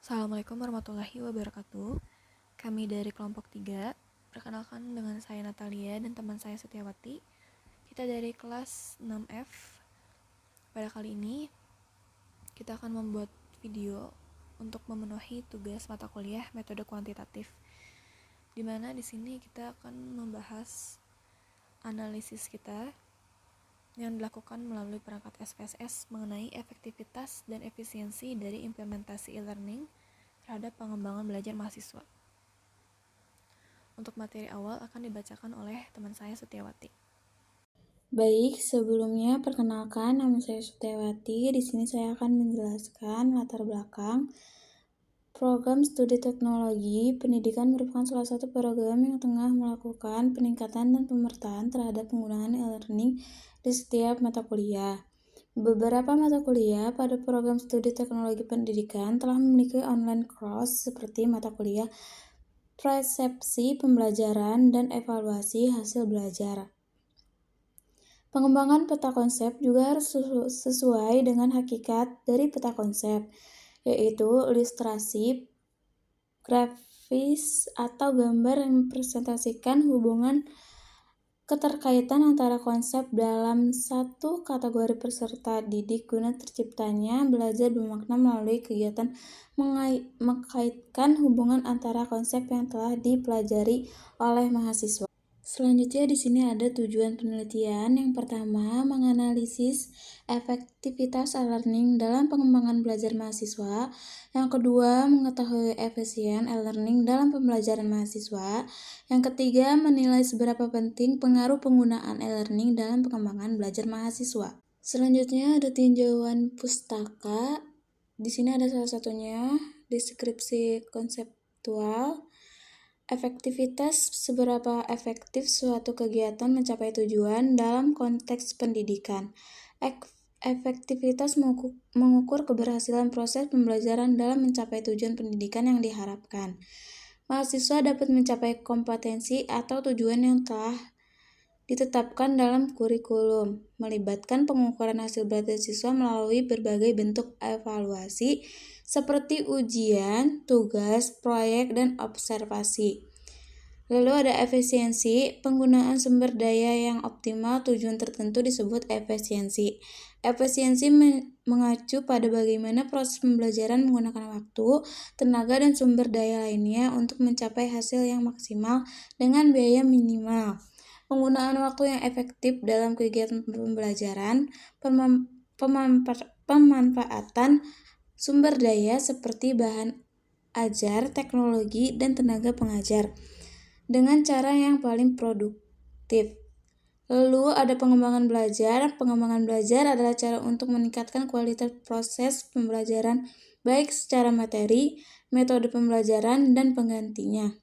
Assalamualaikum warahmatullahi wabarakatuh. Kami dari kelompok 3. Perkenalkan dengan saya Natalia dan teman saya Setiawati. Kita dari kelas 6F. Pada kali ini kita akan membuat video untuk memenuhi tugas mata kuliah metode kuantitatif. Dimana di sini kita akan membahas analisis kita yang dilakukan melalui perangkat SPSS mengenai efektivitas dan efisiensi dari implementasi e-learning terhadap pengembangan belajar mahasiswa. Untuk materi awal akan dibacakan oleh teman saya Setiawati. Baik, sebelumnya perkenalkan nama saya Setiawati. Di sini saya akan menjelaskan latar belakang program studi teknologi pendidikan merupakan salah satu program yang tengah melakukan peningkatan dan pemetaan terhadap penggunaan e-learning di setiap mata kuliah. Beberapa mata kuliah pada program studi teknologi pendidikan telah memiliki online course seperti mata kuliah persepsi pembelajaran dan evaluasi hasil belajar. Pengembangan peta konsep juga harus sesuai dengan hakikat dari peta konsep, yaitu ilustrasi grafis atau gambar yang mempresentasikan hubungan keterkaitan antara konsep dalam satu kategori peserta didik guna terciptanya belajar bermakna melalui kegiatan mengkaitkan hubungan antara konsep yang telah dipelajari oleh mahasiswa. Selanjutnya di sini ada tujuan penelitian. Yang pertama, menganalisis efektivitas e-learning dalam pengembangan belajar mahasiswa. Yang kedua, mengetahui efisien e-learning dalam pembelajaran mahasiswa. Yang ketiga, menilai seberapa penting pengaruh penggunaan e-learning dalam pengembangan belajar mahasiswa. Selanjutnya ada tinjauan pustaka. Di sini ada salah satunya deskripsi konseptual. Efektivitas, seberapa efektif suatu kegiatan mencapai tujuan dalam konteks pendidikan. Efektivitas mengukur keberhasilan proses pembelajaran dalam mencapai tujuan pendidikan yang diharapkan. Mahasiswa dapat mencapai kompetensi atau tujuan yang telah ditetapkan dalam kurikulum, melibatkan pengukuran hasil belajar siswa melalui berbagai bentuk evaluasi seperti ujian, tugas, proyek, dan observasi. Lalu ada efisiensi, penggunaan sumber daya yang optimal tujuan tertentu disebut efisiensi. Efisiensi mengacu pada bagaimana proses pembelajaran menggunakan waktu, tenaga, dan sumber daya lainnya untuk mencapai hasil yang maksimal dengan biaya minimal. Penggunaan waktu yang efektif dalam kegiatan pembelajaran, pemanfaatan sumber daya seperti bahan ajar, teknologi, dan tenaga pengajar dengan cara yang paling produktif. Lalu ada pengembangan belajar. Pengembangan belajar adalah cara untuk meningkatkan kualitas proses pembelajaran baik secara materi, metode pembelajaran, dan penggantinya.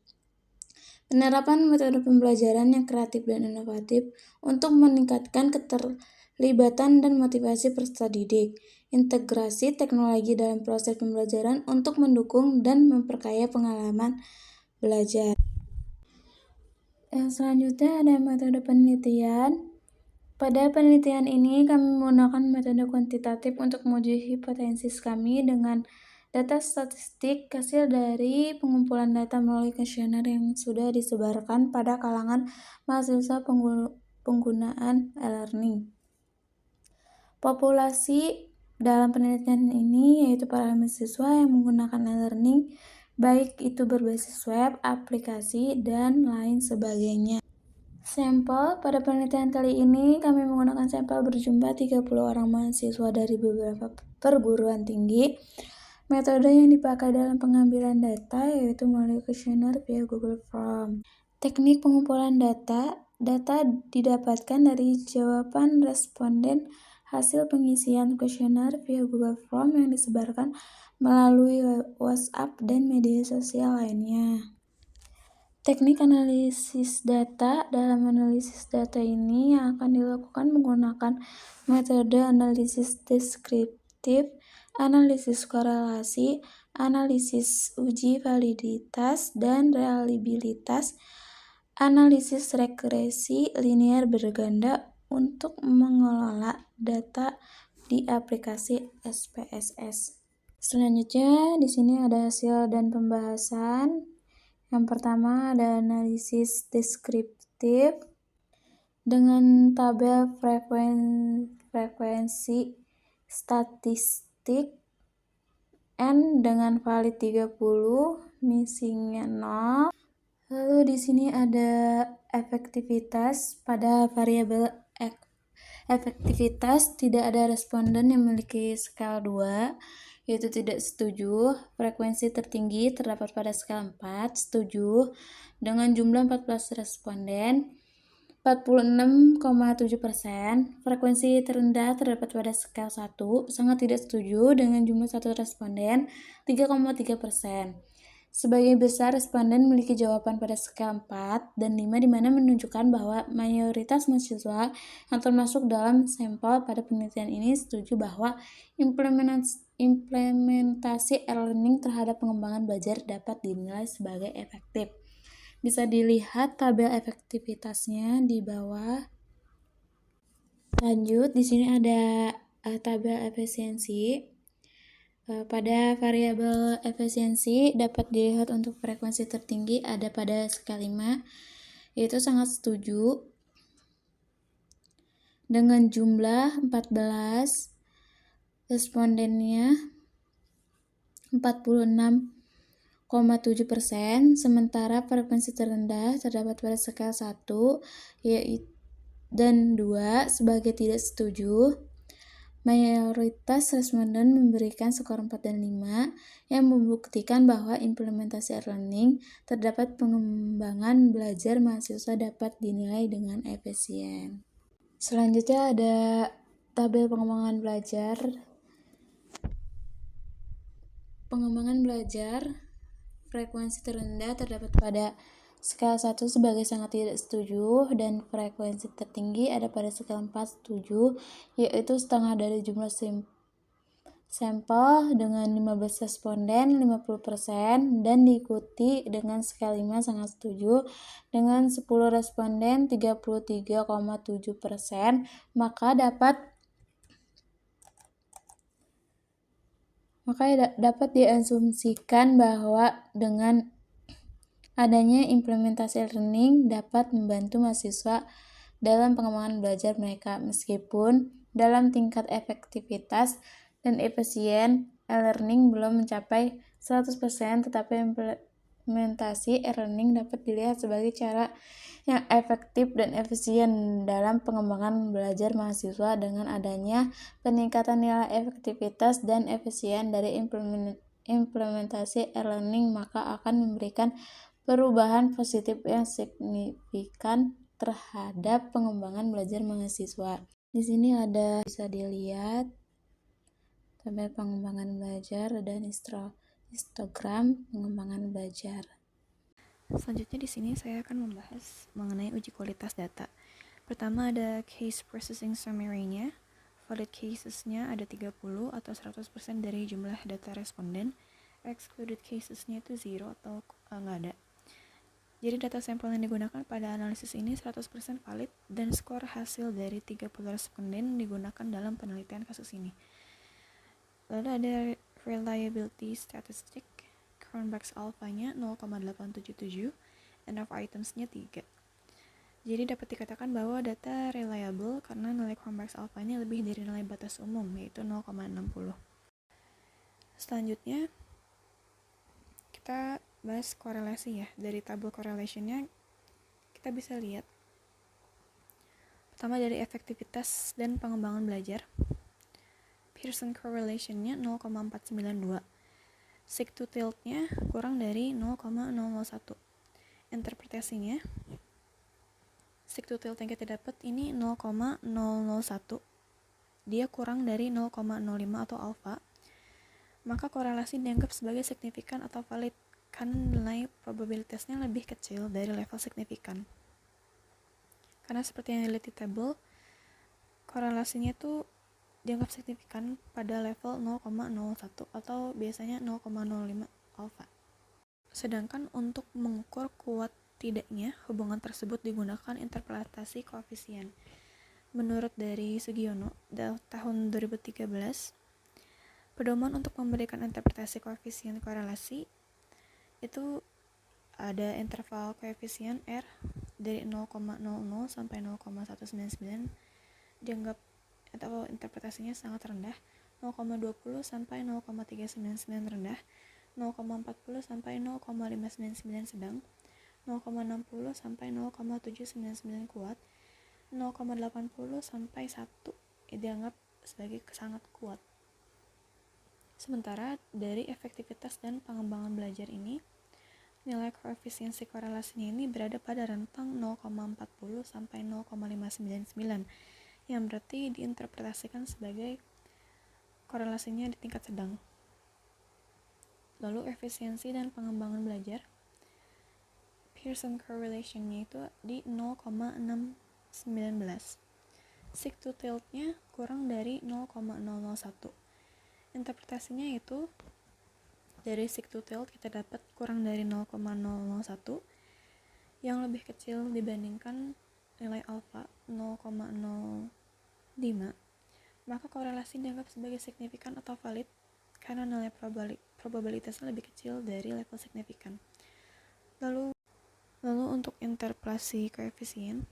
Penerapan metode pembelajaran yang kreatif dan inovatif untuk meningkatkan keterlibatan dan motivasi peserta didik. Integrasi teknologi dalam proses pembelajaran untuk mendukung dan memperkaya pengalaman belajar. Yang selanjutnya ada metode penelitian. Pada penelitian ini kami menggunakan metode kuantitatif untuk menguji hipotesis kami dengan data statistik hasil dari pengumpulan data melalui kuesioner yang sudah disebarkan pada kalangan mahasiswa penggunaan e-learning. Populasi dalam penelitian ini yaitu para mahasiswa yang menggunakan e-learning, baik itu berbasis web, aplikasi, dan lain sebagainya. Sampel, pada penelitian kali ini kami menggunakan sampel berjumlah 30 orang mahasiswa dari beberapa perguruan tinggi. Metode yang dipakai dalam pengambilan data yaitu melalui kuesioner via Google Form. Teknik pengumpulan data didapatkan dari jawaban responden hasil pengisian kuesioner via Google Form yang disebarkan melalui WhatsApp dan media sosial lainnya. Teknik analisis data. Dalam analisis data ini yang akan dilakukan menggunakan metode analisis deskriptif, analisis korelasi, analisis uji validitas dan reliabilitas, analisis regresi linear berganda untuk mengelola data di aplikasi SPSS. Selanjutnya di sini ada hasil dan pembahasan. Yang pertama ada analisis deskriptif dengan tabel frekuensi statistik N dengan valid 30, missingnya 0. Lalu di sini ada efektivitas. Pada variabel efektivitas tidak ada responden yang memiliki skala 2, yaitu tidak setuju. Frekuensi tertinggi terdapat pada skala 4, setuju, dengan jumlah 14 responden, 46,7%. Frekuensi terendah terdapat pada skala 1, sangat tidak setuju, dengan jumlah 1 responden, 3,3%. Sebagian besar responden memiliki jawaban pada skala 4 dan 5, di mana menunjukkan bahwa mayoritas mahasiswa yang termasuk dalam sampel pada penelitian ini setuju bahwa implementasi e-learning terhadap pengembangan belajar dapat dinilai sebagai efektif. Bisa dilihat tabel efektivitasnya di bawah. Lanjut, di sini ada tabel efisiensi. Pada variabel efisiensi dapat dilihat untuk frekuensi tertinggi ada pada skala 5, yaitu sangat setuju, dengan jumlah 14, respondennya 46,7%, sementara frekuensi terendah terdapat pada skala 1 dan 2 sebagai tidak setuju. Mayoritas responden memberikan skor 4 dan 5 yang membuktikan bahwa implementasi e-learning terdapat pengembangan belajar mahasiswa dapat dinilai dengan efisien. Selanjutnya ada tabel pengembangan belajar. Pengembangan belajar frekuensi terendah terdapat pada skala 1 sebagai sangat tidak setuju, dan frekuensi tertinggi ada pada skala 4 setuju, yaitu setengah dari jumlah sampel dengan 15 responden, 50%, dan diikuti dengan skala 5 sangat setuju dengan 10 responden, 33,7%. Maka dapat diasumsikan bahwa dengan adanya implementasi e-learning dapat membantu mahasiswa dalam pengembangan belajar mereka, meskipun dalam tingkat efektivitas dan efisien e-learning belum mencapai 100%, tetapi implementasi e-learning dapat dilihat sebagai cara yang efektif dan efisien dalam pengembangan belajar mahasiswa. Dengan adanya peningkatan nilai efektivitas dan efisien dari implementasi e-learning, maka akan memberikan perubahan positif yang signifikan terhadap pengembangan belajar mahasiswa. Di sini bisa dilihat tabel pengembangan belajar dan histogram pengembangan belajar. Selanjutnya di sini saya akan membahas mengenai uji kualitas data. Pertama ada case processing summary-nya. Valid cases-nya ada 30 atau 100% dari jumlah data responden. Excluded cases-nya itu 0 atau nggak ada. Jadi data sampel yang digunakan pada analisis ini 100% valid dan skor hasil dari 30 responden digunakan dalam penelitian kasus ini. Lalu ada reliability statistic. Cronbach's alpha-nya 0,877, and of items-nya 3. Jadi dapat dikatakan bahwa data reliable karena nilai Cronbach's alpha-nya lebih dari nilai batas umum, yaitu 0,60. Selanjutnya kita bahas korelasi ya. Dari tabel correlation-nya kita bisa lihat pertama dari efektivitas dan pengembangan belajar. Pearson correlation-nya 0,492. Seek to tilt-nya kurang dari 0,001. Interpretasinya seek to tilt yang kita dapat ini 0,001. Dia kurang dari 0,05 atau alpha. Maka korelasi dianggap sebagai signifikan atau valid karena nilai probabilitasnya lebih kecil dari level signifikan. Karena seperti yang dilihat di tabel, korelasinya tuh dianggap signifikan pada level 0,01 atau biasanya 0,05 alpha. Sedangkan untuk mengukur kuat tidaknya hubungan tersebut digunakan interpretasi koefisien. Menurut dari Sugiono tahun 2013, Pedoman untuk memberikan interpretasi koefisien korelasi itu ada interval koefisien R dari 0,00 sampai 0,199 dianggap atau interpretasinya sangat rendah, 0,20 sampai 0,399 rendah, 0,40 sampai 0,599 sedang, 0,60 sampai 0,799 kuat, 0,80 sampai 1 dianggap sebagai sangat kuat. Sementara dari efektivitas dan pengembangan belajar ini, nilai koefisiensi korelasinya ini berada pada rentang 0,40 sampai 0,599 yang berarti diinterpretasikan sebagai korelasinya di tingkat sedang. Lalu efisiensi dan pengembangan belajar, Pearson correlation-nya itu di 0,619. Seek to tilt-nya kurang dari 0,001. Interpretasinya itu dari seek to tilt kita dapat kurang dari 0,001 yang lebih kecil dibandingkan nilai alfa 0,05, maka korelasi dianggap sebagai signifikan atau valid karena nilai probabilitasnya lebih kecil dari level signifikan. Lalu untuk interpolasi koefisien,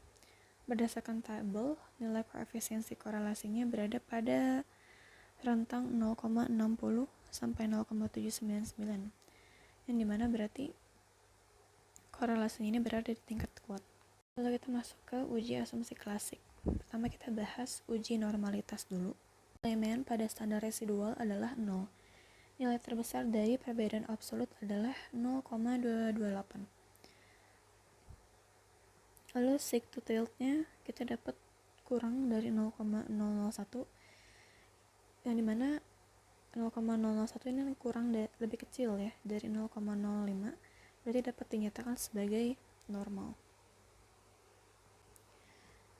berdasarkan tabel, nilai koefisiensi korelasinya berada pada rentang 0,60 sampai 0,799, yang dimana berarti korelasi ini berada di tingkat kuat. Lalu kita masuk ke uji asumsi klasik. Pertama kita bahas uji normalitas dulu. Elemen pada standar residual adalah 0. Nilai terbesar dari perbedaan absolut adalah 0,228. Lalu seek to tilt-nya kita dapat kurang dari 0,001, yang dimana 0,001 ini kurang lebih kecil ya dari 0,05, berarti dapat dinyatakan sebagai normal.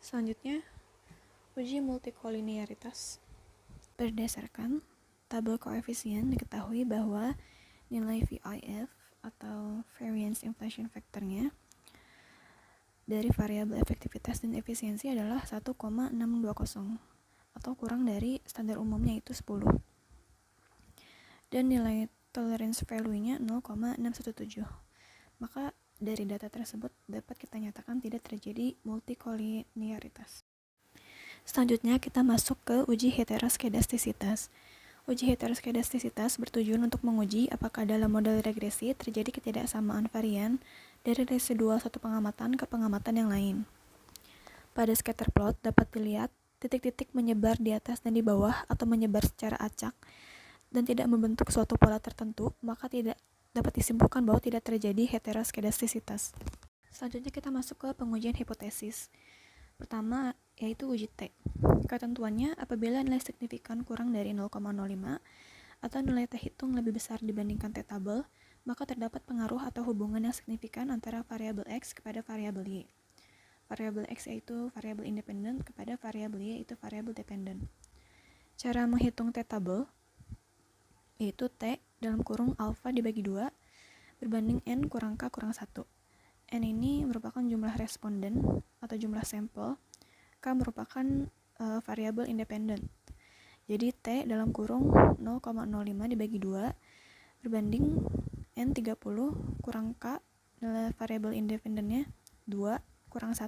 Selanjutnya, uji multikolinearitas. Berdasarkan tabel koefisien diketahui bahwa nilai VIF atau variance inflation factor-nya dari variabel efektivitas dan efisiensi adalah 1,620 atau kurang dari standar umumnya itu 10. Dan nilai tolerance value-nya 0,617. Maka dari data tersebut dapat kita nyatakan tidak terjadi multikolinearitas. Selanjutnya kita masuk ke uji heteroskedastisitas. Uji heteroskedastisitas bertujuan untuk menguji apakah dalam model regresi terjadi ketidaksamaan varian dari residual satu pengamatan ke pengamatan yang lain. Pada scatter plot dapat dilihat titik-titik menyebar di atas dan di bawah atau menyebar secara acak dan tidak membentuk suatu pola tertentu, maka tidak dapat disimpulkan bahwa tidak terjadi heteroskedastisitas. Selanjutnya kita masuk ke pengujian hipotesis. Pertama yaitu uji T. Ketentuannya apabila nilai signifikan kurang dari 0,05 atau nilai T hitung lebih besar dibandingkan T tabel, maka terdapat pengaruh atau hubungan yang signifikan antara variabel X kepada variabel Y. Variabel X yaitu variabel independen kepada variabel Y yaitu variabel dependen. Cara menghitung T tabel yaitu T dalam kurung alfa dibagi 2 berbanding N kurang K kurang 1. N ini merupakan jumlah responden atau jumlah sampel, K merupakan variabel independen. Jadi T dalam kurung 0,05 dibagi 2 berbanding N30 kurang K, nilai variabel independennya 2 kurang 1.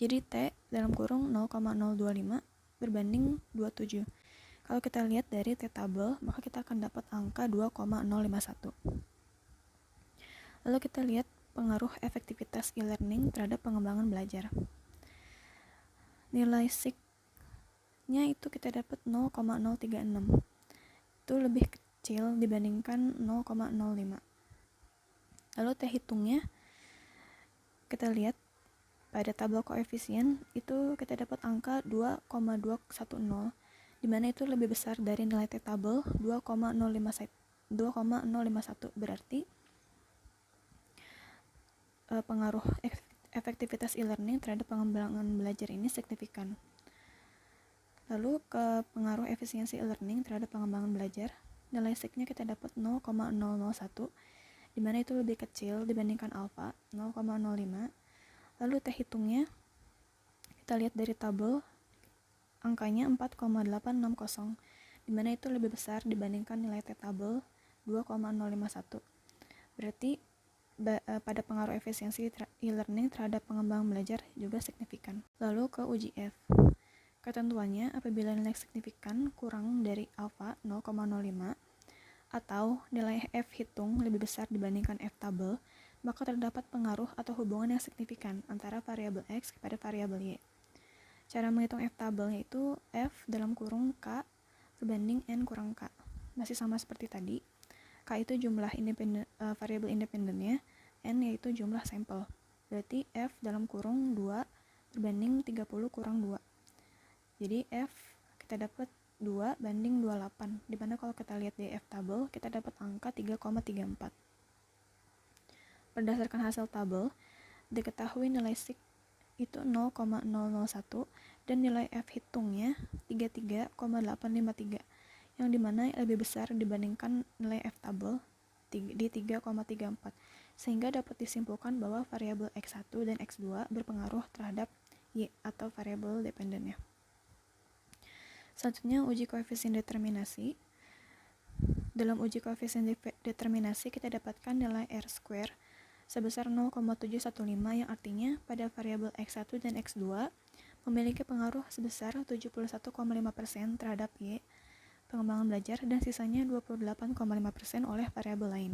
Jadi T dalam kurung 0,025 berbanding 27. Kalau kita lihat dari T tabel, maka kita akan dapat angka 2,051. Lalu kita lihat pengaruh efektivitas e-learning terhadap pengembangan belajar. Nilai SIG-nya itu kita dapat 0,036. Itu lebih kecil dibandingkan 0,05. Lalu T hitungnya kita lihat pada tabel koefisien itu kita dapat angka 2,210, di mana itu lebih besar dari nilai T tabel 2,051. Berarti pengaruh efektivitas e-learning terhadap pengembangan belajar ini signifikan. Lalu ke pengaruh efisiensi e-learning terhadap pengembangan belajar, nilai SIG-nya kita dapat 0,001, di mana itu lebih kecil dibandingkan alfa 0,05. Lalu T hitungnya kita lihat dari tabel angkanya 4,860, di mana itu lebih besar dibandingkan nilai T-tabel 2,051. Berarti pada pengaruh efisiensi e-learning terhadap pengembangan belajar juga signifikan. Lalu ke uji F. Ketentuannya, apabila nilai signifikan kurang dari alfa 0,05 atau nilai F hitung lebih besar dibandingkan F tabel, maka terdapat pengaruh atau hubungan yang signifikan antara variabel X kepada variabel Y. Cara menghitung F tabel yaitu F dalam kurung K berbanding N kurang K. Masih sama seperti tadi, K itu jumlah variabel independennya, N yaitu jumlah sampel. Berarti F dalam kurung 2 berbanding 30 kurang 2. Jadi F kita dapat 2 banding 28, dimana kalau kita lihat di F tabel, kita dapat angka 3,34. Berdasarkan hasil tabel, diketahui nilai sig itu 0,001 dan nilai F hitungnya 33,853, yang dimana lebih besar dibandingkan nilai F tabel di 3,34, sehingga dapat disimpulkan bahwa variabel X1 dan X2 berpengaruh terhadap Y atau variabel dependennya. Selanjutnya, uji koefisien determinasi. Dalam uji koefisien determinasi, kita dapatkan nilai R² sebesar 0,715, yang artinya pada variabel X1 dan X2 memiliki pengaruh sebesar 71,5% terhadap Y, pengembangan belajar, dan sisanya 28,5% oleh variabel lain.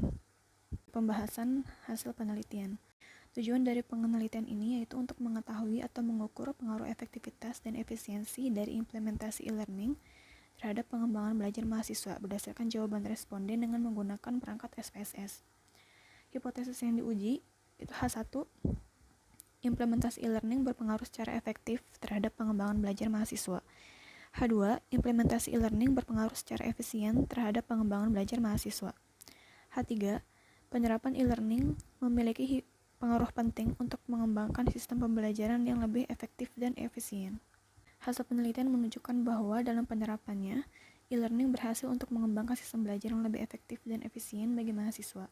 Pembahasan hasil penelitian. Tujuan dari penelitian ini yaitu untuk mengetahui atau mengukur pengaruh efektivitas dan efisiensi dari implementasi e-learning terhadap pengembangan belajar mahasiswa berdasarkan jawaban responden dengan menggunakan perangkat SPSS. Hipotesis yang diuji itu H1, implementasi e-learning berpengaruh secara efektif terhadap pengembangan belajar mahasiswa. H2, implementasi e-learning berpengaruh secara efisien terhadap pengembangan belajar mahasiswa. H3, penyerapan e-learning memiliki pengaruh penting untuk mengembangkan sistem pembelajaran yang lebih efektif dan efisien. Hasil penelitian menunjukkan bahwa dalam penerapannya, e-learning berhasil untuk mengembangkan sistem belajar yang lebih efektif dan efisien bagi mahasiswa.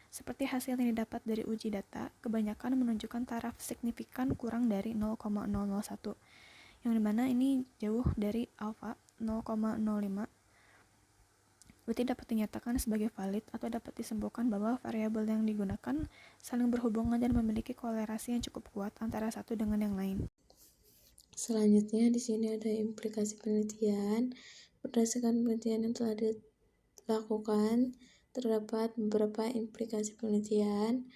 Seperti hasil yang didapat dari uji data, kebanyakan menunjukkan taraf signifikan kurang dari 0,001, yang dimana ini jauh dari alfa 0,05. Berarti dapat dinyatakan sebagai valid atau dapat disimpulkan bahwa variabel yang digunakan saling berhubungan dan memiliki kolerasi yang cukup kuat antara satu dengan yang lain. Selanjutnya di sini ada implikasi penelitian. Berdasarkan penelitian yang telah dilakukan, terdapat beberapa implikasi penelitian.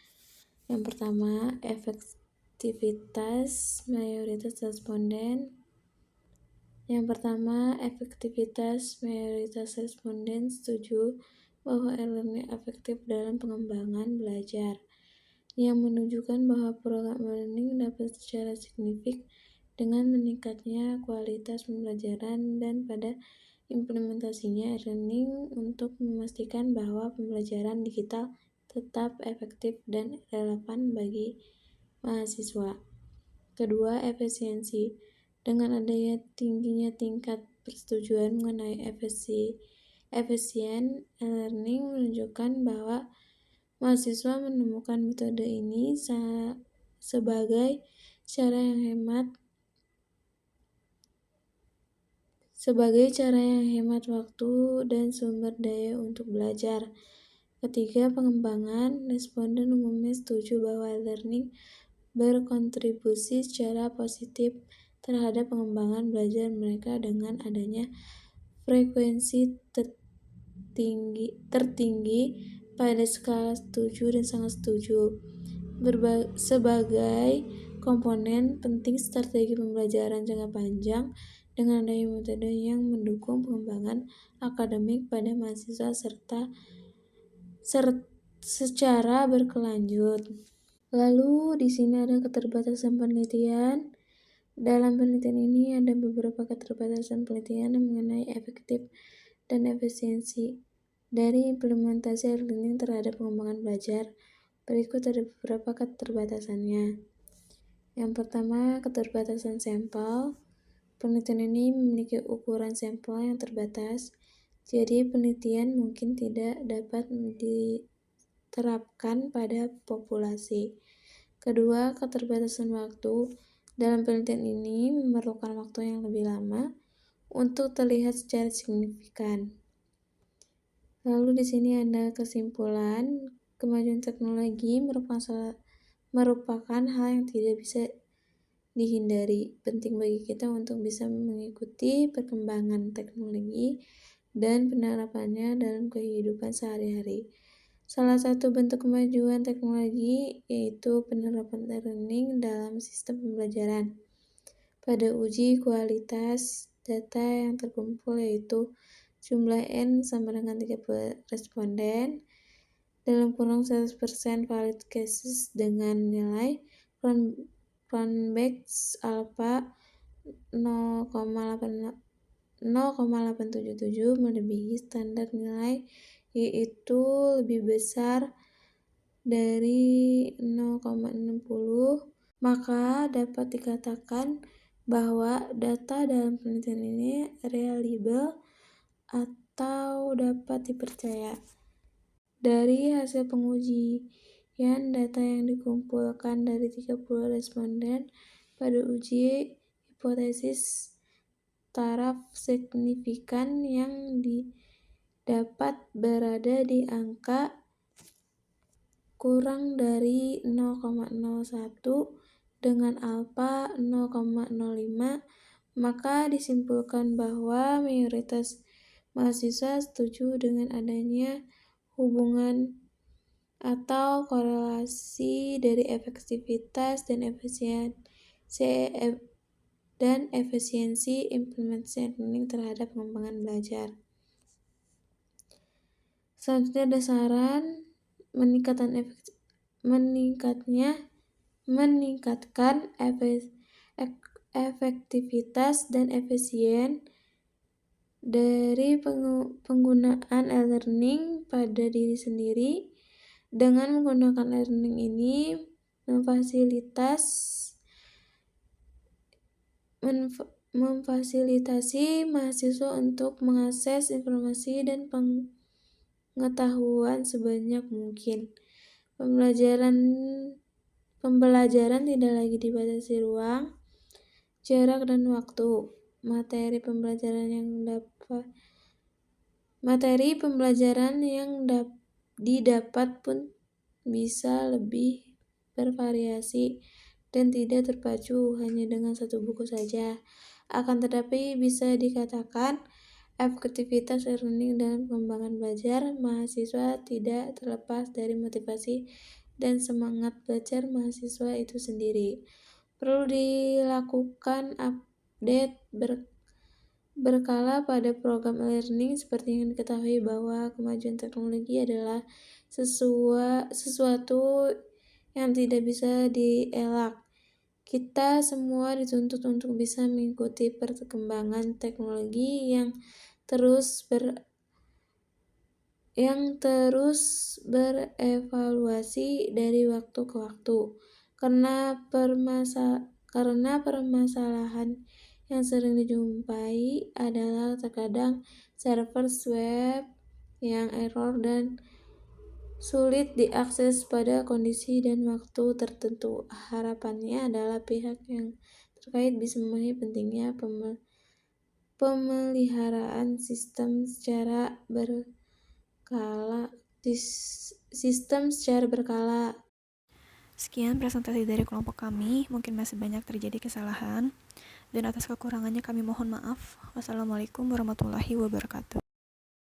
Yang pertama, efektivitas mayoritas responden. Mayoritas responden setuju bahwa e-learning efektif dalam pengembangan belajar, yang menunjukkan bahwa program e-learning dapat secara signifikan dengan meningkatnya kualitas pembelajaran dan pada implementasinya e-learning untuk memastikan bahwa pembelajaran digital tetap efektif dan relevan bagi mahasiswa. Kedua, efisiensi. Dengan adanya tingginya tingkat persetujuan mengenai efisien e-learning menunjukkan bahwa mahasiswa menemukan metode ini sebagai cara yang hemat waktu dan sumber daya untuk belajar. Ketiga, pengembangan. Responden umumnya setuju bahwa e-learning berkontribusi secara positif terhadap pengembangan belajar mereka dengan adanya frekuensi tertinggi pada skala setuju dan sangat setuju sebagai komponen penting strategi pembelajaran jangka panjang dengan adanya metode yang mendukung pengembangan akademik pada mahasiswa secara berkelanjut. Lalu di sini ada keterbatasan penelitian. Dalam penelitian ini ada beberapa keterbatasan penelitian mengenai efektif dan efisiensi dari implementasi e-learning terhadap pengembangan belajar. Berikut ada beberapa keterbatasannya. Yang pertama, keterbatasan sampel. Penelitian ini memiliki ukuran sampel yang terbatas, jadi penelitian mungkin tidak dapat diterapkan pada populasi. Kedua, keterbatasan waktu. Dalam penelitian ini memerlukan waktu yang lebih lama untuk terlihat secara signifikan. Lalu di sini ada kesimpulan, kemajuan teknologi merupakan hal yang tidak bisa dihindari. Penting bagi kita untuk bisa mengikuti perkembangan teknologi dan penerapannya dalam kehidupan sehari-hari. Salah satu bentuk kemajuan teknologi yaitu penerapan e-learning dalam sistem pembelajaran. Pada uji kualitas data yang terkumpul yaitu jumlah N sama dengan 30 responden dalam kurung 100% valid cases dengan nilai Cronbach's alpha 0,877 melebihi standar nilai yaitu lebih besar dari 0,60, maka dapat dikatakan bahwa data dalam penelitian ini reliable atau dapat dipercaya. Dari hasil pengujian data yang dikumpulkan dari 30 responden pada uji hipotesis taraf signifikan yang didapat berada di angka kurang dari 0,01 dengan alfa 0,05, maka disimpulkan bahwa mayoritas mahasiswa setuju dengan adanya hubungan atau korelasi dari efektivitas dan efisiensi implementasi learning terhadap pengembangan belajar. Selanjutnya ada saran meningkatkan efektivitas dan efisien dari penggunaan e-learning pada diri sendiri. Dengan menggunakan e-learning ini memfasilitasi mahasiswa untuk mengakses informasi dan pengetahuan sebanyak mungkin. Pembelajaran tidak lagi dibatasi ruang, jarak, dan waktu. Materi pembelajaran yang didapat pun bisa lebih bervariasi dan tidak terpacu hanya dengan satu buku saja. Akan tetapi bisa dikatakan efektivitas e-learning dalam pengembangan belajar mahasiswa tidak terlepas dari motivasi dan semangat belajar mahasiswa itu sendiri. Perlu dilakukan update berkala pada program e-learning seperti yang diketahui bahwa kemajuan teknologi adalah sesuatu yang tidak bisa dielak. Kita semua dituntut untuk bisa mengikuti perkembangan teknologi yang terus berevaluasi dari waktu ke waktu. Karena permasalahan yang sering dijumpai adalah terkadang server web yang error dan sulit diakses pada kondisi dan waktu tertentu. Harapannya adalah pihak yang terkait bisa memahami pentingnya pemeliharaan sistem secara berkala. Sekian presentasi dari kelompok kami, mungkin masih banyak terjadi kesalahan, dan atas kekurangannya kami mohon maaf. Wassalamualaikum warahmatullahi wabarakatuh.